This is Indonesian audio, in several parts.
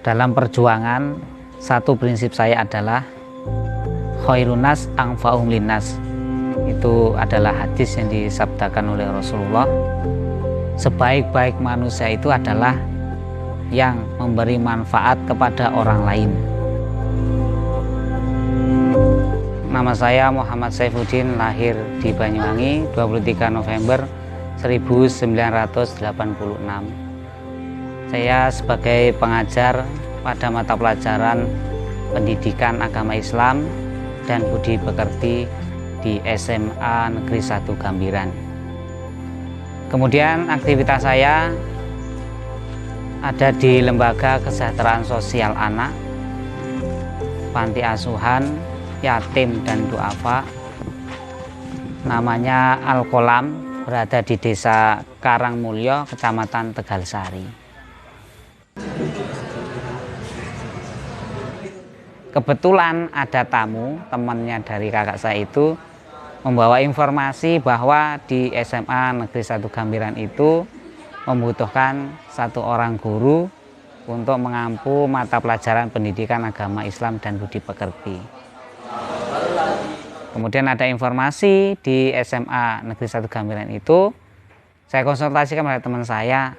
Dalam perjuangan, satu prinsip saya adalah khairunas anfa'um linnas. Itu adalah hadis yang disabdakan oleh Rasulullah. Sebaik-baik manusia itu adalah yang memberi manfaat kepada orang lain. Nama saya Muhammad Saifuddin, lahir di Banyuwangi 23 November 1986. Saya sebagai pengajar pada mata pelajaran Pendidikan Agama Islam dan Budi Pekerti di SMA Negeri 1 Gambiran. Kemudian aktivitas saya ada di Lembaga Kesejahteraan Sosial Anak, Panti Asuhan, Yatim dan Duafa, namanya Al-Qolam, berada di Desa Karangmulyo, Kecamatan Tegalsari. Kebetulan ada tamu, temannya dari kakak saya itu membawa informasi bahwa di SMA Negeri 1 Gambiran itu membutuhkan satu orang guru untuk mengampu mata pelajaran Pendidikan Agama Islam dan Budi Pekerti. Kemudian ada informasi di SMA Negeri 1 Gambiran itu, saya konsultasikan pada teman saya,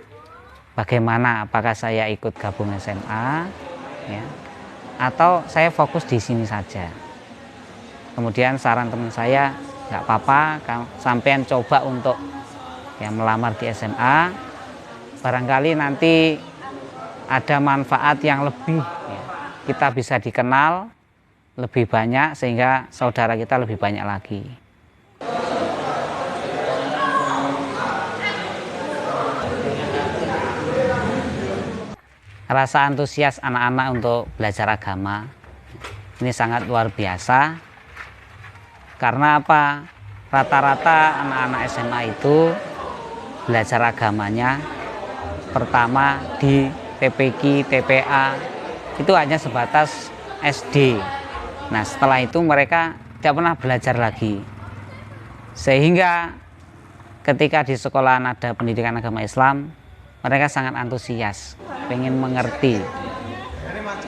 bagaimana, apakah saya ikut gabung SMA, ya, atau saya fokus di sini saja. Kemudian saran teman saya, nggak apa-apa, sampean coba untuk melamar di SMA, barangkali nanti ada manfaat yang lebih, kita bisa dikenal lebih banyak sehingga saudara kita lebih banyak lagi. Rasa antusias anak-anak untuk belajar agama ini sangat luar biasa. Karena apa? Rata-rata anak-anak SMA itu belajar agamanya pertama di TPQ, TPA itu hanya sebatas SD. Nah, setelah itu mereka tidak pernah belajar lagi. Sehingga ketika di sekolahan ada pendidikan agama Islam, mereka sangat antusias, pengen mengerti.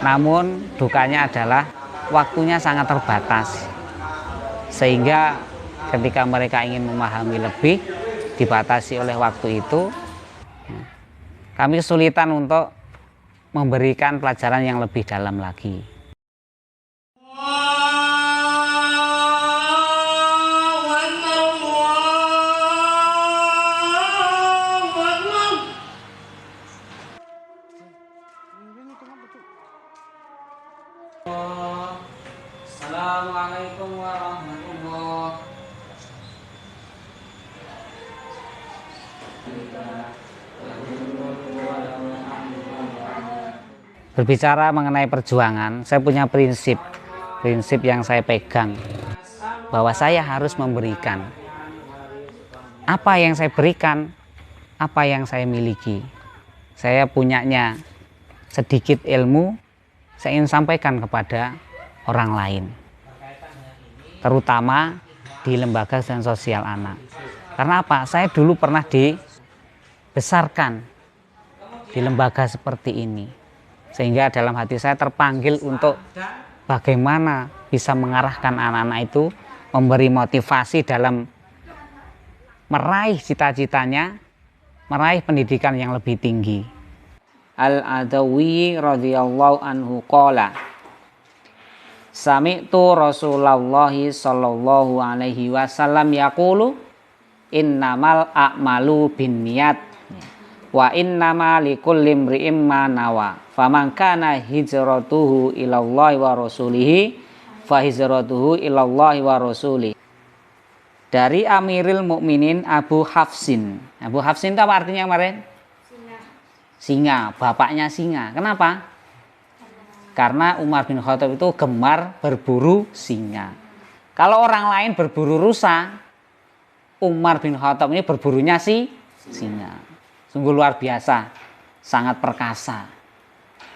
Namun dukanya adalah waktunya sangat terbatas. Sehingga ketika mereka ingin memahami lebih, dibatasi oleh waktu itu, kami kesulitan untuk memberikan pelajaran yang lebih dalam lagi. Assalamualaikum warahmatullahi wabarakatuh. Berbicara mengenai perjuangan, saya punya prinsip yang saya pegang, bahwa saya harus memberikan. Apa yang saya berikan, apa yang saya miliki. Saya punyanya sedikit ilmu, saya ingin sampaikan kepada orang lain, terutama di lembaga kesejahteraan sosial anak. Karena apa? Saya dulu pernah dibesarkan di lembaga seperti ini, sehingga dalam hati saya terpanggil untuk bagaimana bisa mengarahkan anak-anak itu, memberi motivasi dalam meraih cita-citanya, meraih pendidikan yang lebih tinggi. Al-Adawi radhiyallahu anhu qala, sami'tu Rasulullah sallallahu alaihi wasallam yaqulu innamal a'malu binniyat wa innama likulli imri'in ma nawa faman kana hijratuhu ilallahi wa rasulihi fa hijratuhu ilallahi wa rasulihi. Dari Amirul Mukminin Abu Hafsin. Abu Hafsin itu apa artinya kemarin? Singa, bapaknya singa. Kenapa? Karena Umar bin Khattab itu gemar berburu singa. Kalau orang lain berburu rusa, Umar bin Khattab ini berburunya singa. Sungguh luar biasa, sangat perkasa.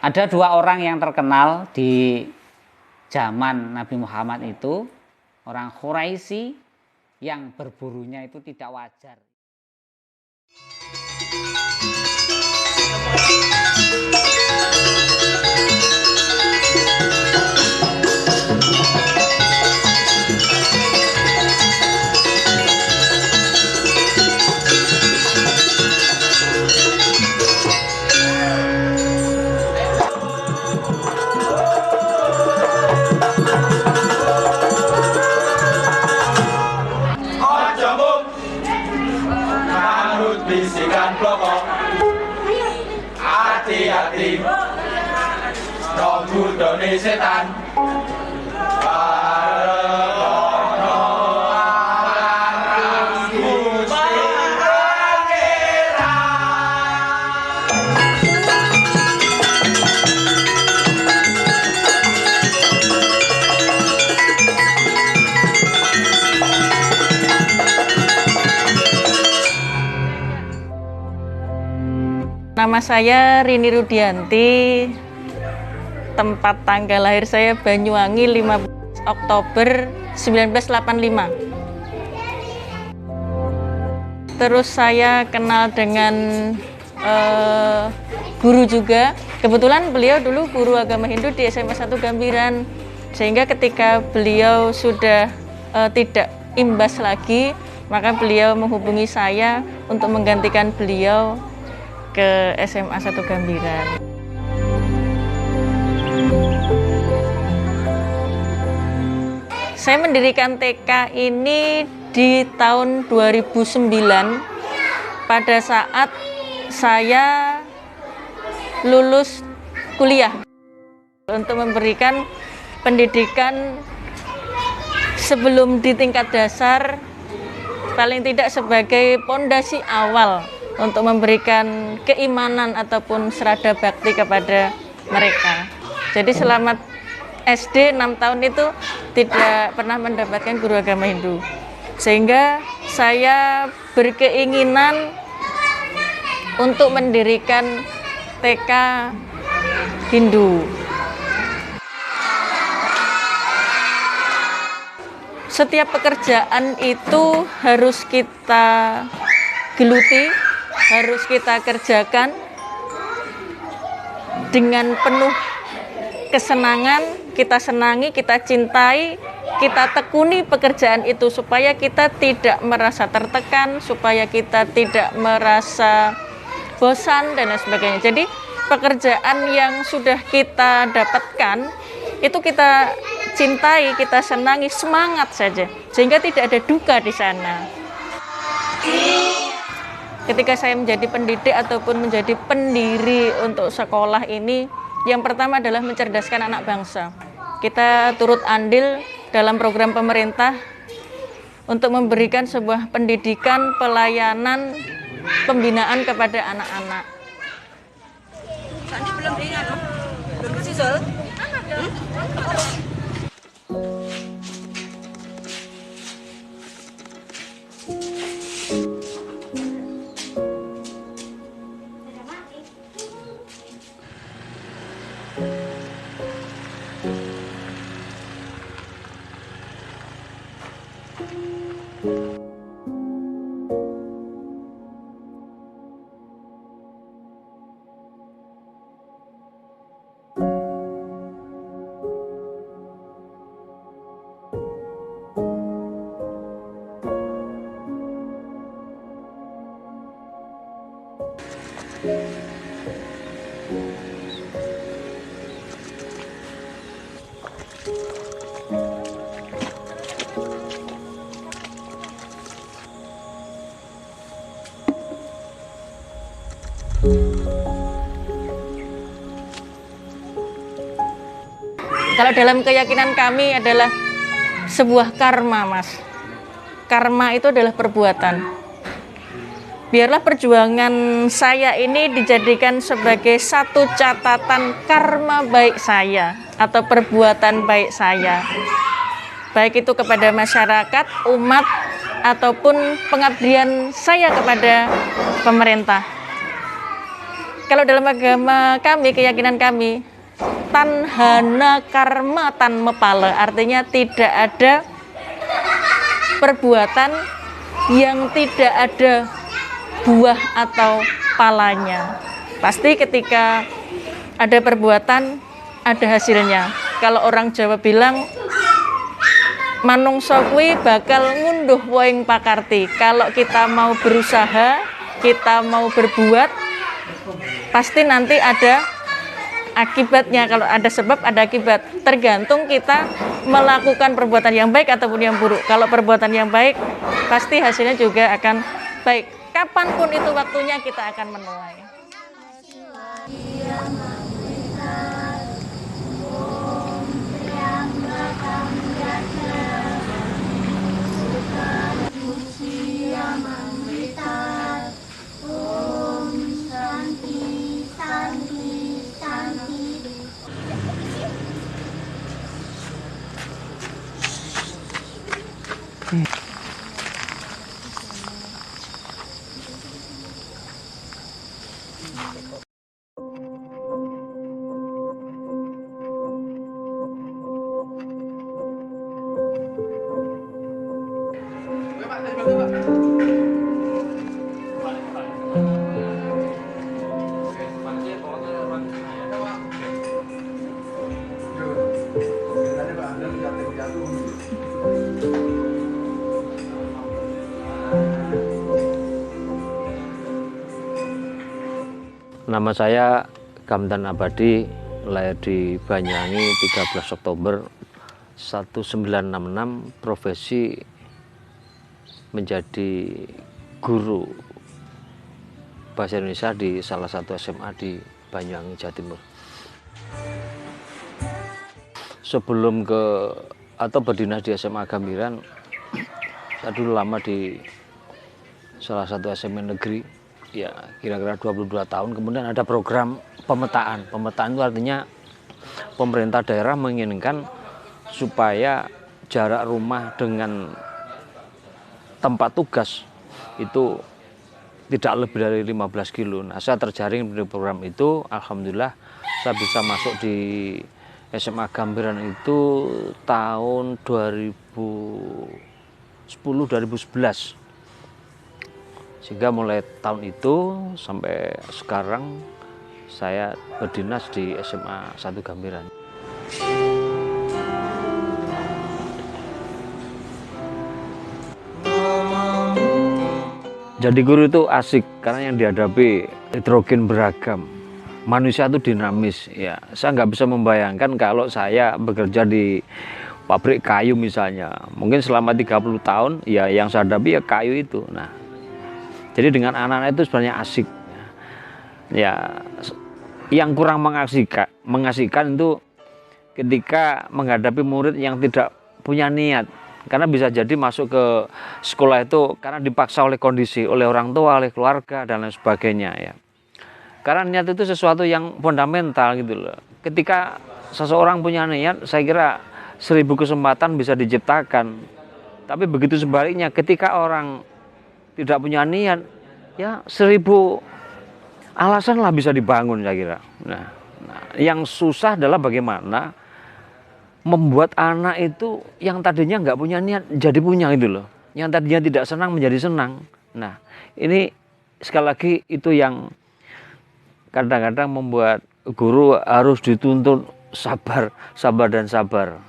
Ada dua orang yang terkenal di zaman Nabi Muhammad itu, orang Quraisy yang berburunya itu tidak wajar. setan. Nama saya Rini Rudianti, tempat tanggal lahir saya Banyuwangi 15 Oktober 1985. Terus saya kenal dengan guru juga, kebetulan beliau dulu guru agama Hindu di SMA 1 Gambiran, sehingga ketika beliau sudah tidak imbas lagi, maka beliau menghubungi saya untuk menggantikan beliau ke SMA 1 Gambiran. Saya mendirikan TK ini di tahun 2009 pada saat saya lulus kuliah untuk memberikan pendidikan sebelum di tingkat dasar, paling tidak sebagai pondasi awal untuk memberikan keimanan ataupun serada bakti kepada mereka. Jadi selama SD 6 tahun itu tidak pernah mendapatkan guru agama Hindu. Sehingga saya berkeinginan untuk mendirikan TK Hindu. Setiap pekerjaan itu harus kita geluti, harus kita kerjakan dengan penuh kesenangan, kita senangi, kita cintai, kita tekuni pekerjaan itu supaya kita tidak merasa tertekan, supaya kita tidak merasa bosan dan lain sebagainya. Jadi pekerjaan yang sudah kita dapatkan itu kita cintai, kita senangi, semangat saja, sehingga tidak ada duka di sana. Ketika saya menjadi pendidik ataupun menjadi pendiri untuk sekolah ini, yang pertama adalah mencerdaskan anak bangsa. Kita turut andil dalam program pemerintah untuk memberikan sebuah pendidikan, pelayanan, pembinaan kepada anak-anak. Kalau dalam keyakinan kami adalah sebuah karma, Mas. Karma itu adalah perbuatan. Biarlah perjuangan saya ini dijadikan sebagai satu catatan karma baik saya atau perbuatan baik saya. Baik itu kepada masyarakat, umat, ataupun pengabdian saya kepada pemerintah. Kalau dalam agama kami, keyakinan kami, tanhana karma tan mepale, artinya tidak ada perbuatan yang tidak ada buah atau palanya. Pasti ketika ada perbuatan ada hasilnya. Kalau orang Jawa bilang manungsa kuwi bakal ngunduh woing pakarti. Kalau kita mau berusaha, kita mau berbuat, pasti nanti ada akibatnya. Kalau ada sebab ada akibat, tergantung kita melakukan perbuatan yang baik ataupun yang buruk. Kalau perbuatan yang baik pasti hasilnya juga akan baik. Kapanpun itu waktunya kita akan menuai. Nama saya Gamdan Abadi, lahir di Banyuwangi 13 Oktober 1966, profesi menjadi guru bahasa Indonesia di salah satu SMA di Banyuwangi, Jawa Timur. Sebelum berdinas di SMA Gambiran, saya dulu lama di salah satu SMA negeri, ya kira-kira 22 tahun. Kemudian ada program pemetaan. Pemetaan itu artinya pemerintah daerah menginginkan supaya jarak rumah dengan tempat tugas itu tidak lebih dari 15 kilo. Nah, saya terjaring di program itu. Alhamdulillah saya bisa masuk di SMA Gambiran itu tahun 2010-2011. Sehingga mulai tahun itu sampai sekarang saya berdinas di SMA 1 Gambiran. Jadi guru itu asik karena yang dihadapi heterogen beragam. Manusia itu dinamis. Ya, saya nggak bisa membayangkan kalau saya bekerja di pabrik kayu misalnya. Mungkin selama 30 tahun ya yang saya hadapi ya kayu itu. Nah, jadi dengan anak-anak itu sebenarnya asik. Ya, yang kurang mengasihkan itu ketika menghadapi murid yang tidak punya niat. Karena bisa jadi masuk ke sekolah itu karena dipaksa oleh kondisi, oleh orang tua, oleh keluarga, dan lain sebagainya. Ya. Karena niat itu sesuatu yang fundamental gitu loh. Ketika seseorang punya niat, saya kira 1000 kesempatan bisa diciptakan. Tapi begitu sebaliknya, ketika orang tidak punya niat, ya 1000 alasan lah bisa dibangun, saya kira. Nah, yang susah adalah bagaimana membuat anak itu yang tadinya nggak punya niat jadi punya gitu loh. Yang tadinya tidak senang menjadi senang. Nah, ini sekali lagi itu yang kadang-kadang membuat guru harus dituntut sabar dan sabar.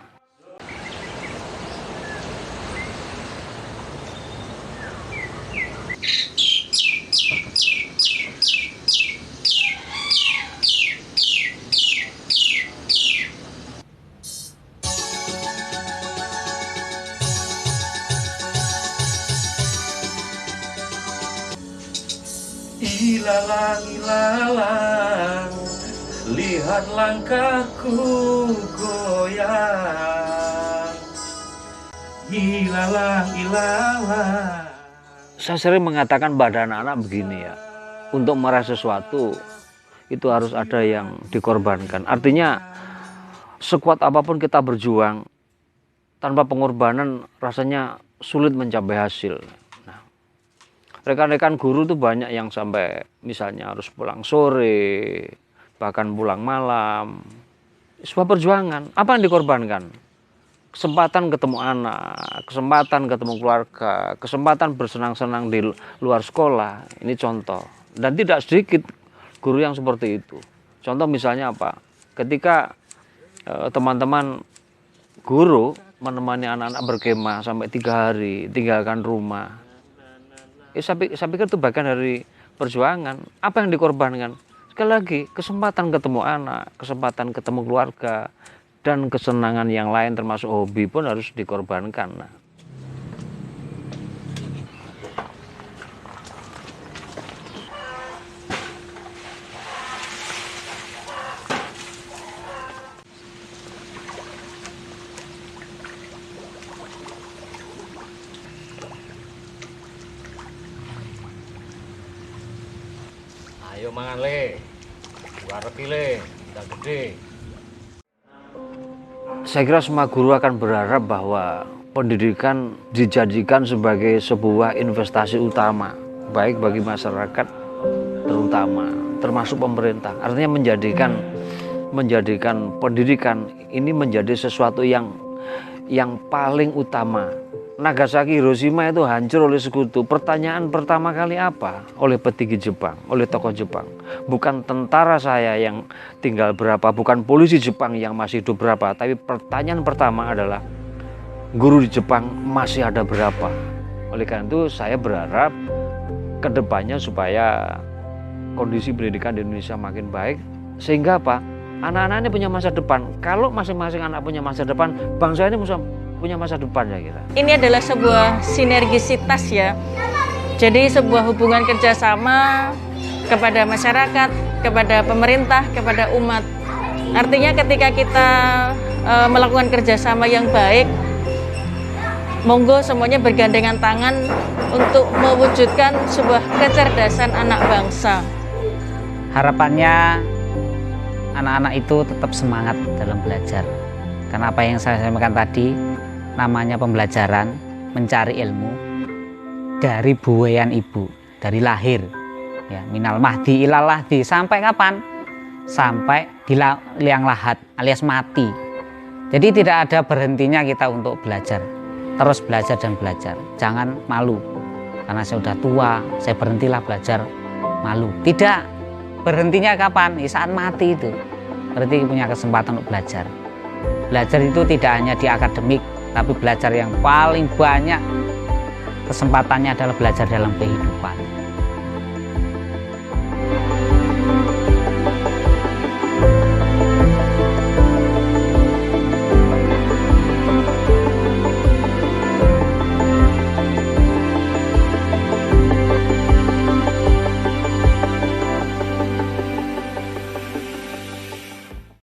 Ilalang, ilalang, lihat langkahku goyang. Ilalang, ilalang. Saya sering mengatakan pada anak-anak begini ya, untuk meraih sesuatu itu harus ada yang dikorbankan. Artinya sekuat apapun kita berjuang, tanpa pengorbanan rasanya sulit mencapai hasil. Rekan-rekan guru tuh banyak yang sampai misalnya harus pulang sore, bahkan pulang malam. Sebuah perjuangan. Apa yang dikorbankan? Kesempatan ketemu anak, kesempatan ketemu keluarga, kesempatan bersenang-senang di luar sekolah. Ini contoh. Dan tidak sedikit guru yang seperti itu. Contoh misalnya apa? Ketika teman-teman guru menemani anak-anak berkemah sampai 3 hari, tinggalkan rumah. Saya pikir itu bagian dari perjuangan. Apa yang dikorbankan? Sekali lagi, kesempatan ketemu anak, kesempatan ketemu keluarga, dan kesenangan yang lain termasuk hobi pun harus dikorbankan. Nah. Ayo mangan le, buah reki le, udah gede. Saya kira semua guru akan berharap bahwa pendidikan dijadikan sebagai sebuah investasi utama, baik bagi masyarakat terutama, termasuk pemerintah. Artinya menjadikan pendidikan ini menjadi sesuatu yang paling utama. Nagasaki, Hiroshima itu hancur oleh sekutu. Pertanyaan pertama kali apa? Oleh petinggi Jepang, oleh tokoh Jepang. Bukan tentara saya yang tinggal berapa, bukan polisi Jepang yang masih hidup berapa, tapi pertanyaan pertama adalah guru di Jepang masih ada berapa. Oleh karena itu saya berharap kedepannya supaya kondisi pendidikan di Indonesia makin baik, sehingga apa? Anak-anak ini punya masa depan. Kalau masing-masing anak punya masa depan, bangsa ini punya masa depan, saya kira. Ini adalah sebuah sinergisitas ya. Jadi sebuah hubungan kerjasama kepada masyarakat, kepada pemerintah, kepada umat. Artinya ketika kita melakukan kerjasama yang baik, monggo semuanya bergandengan tangan untuk mewujudkan sebuah kecerdasan anak bangsa. Harapannya anak-anak itu tetap semangat dalam belajar. Karena apa yang saya sampaikan tadi, namanya pembelajaran, mencari ilmu dari buayan ibu, dari lahir. Ya, minal mahdi ilal lahdi, sampai kapan? Sampai di liang lahat alias mati. Jadi tidak ada berhentinya kita untuk belajar. Terus belajar dan belajar. Jangan malu. Karena saya sudah tua, saya berhentilah belajar, malu. Tidak. Berhentinya kapan? Saat mati itu. Berarti punya kesempatan untuk belajar. Belajar itu tidak hanya di akademik, tapi belajar yang paling banyak kesempatannya adalah belajar dalam kehidupan.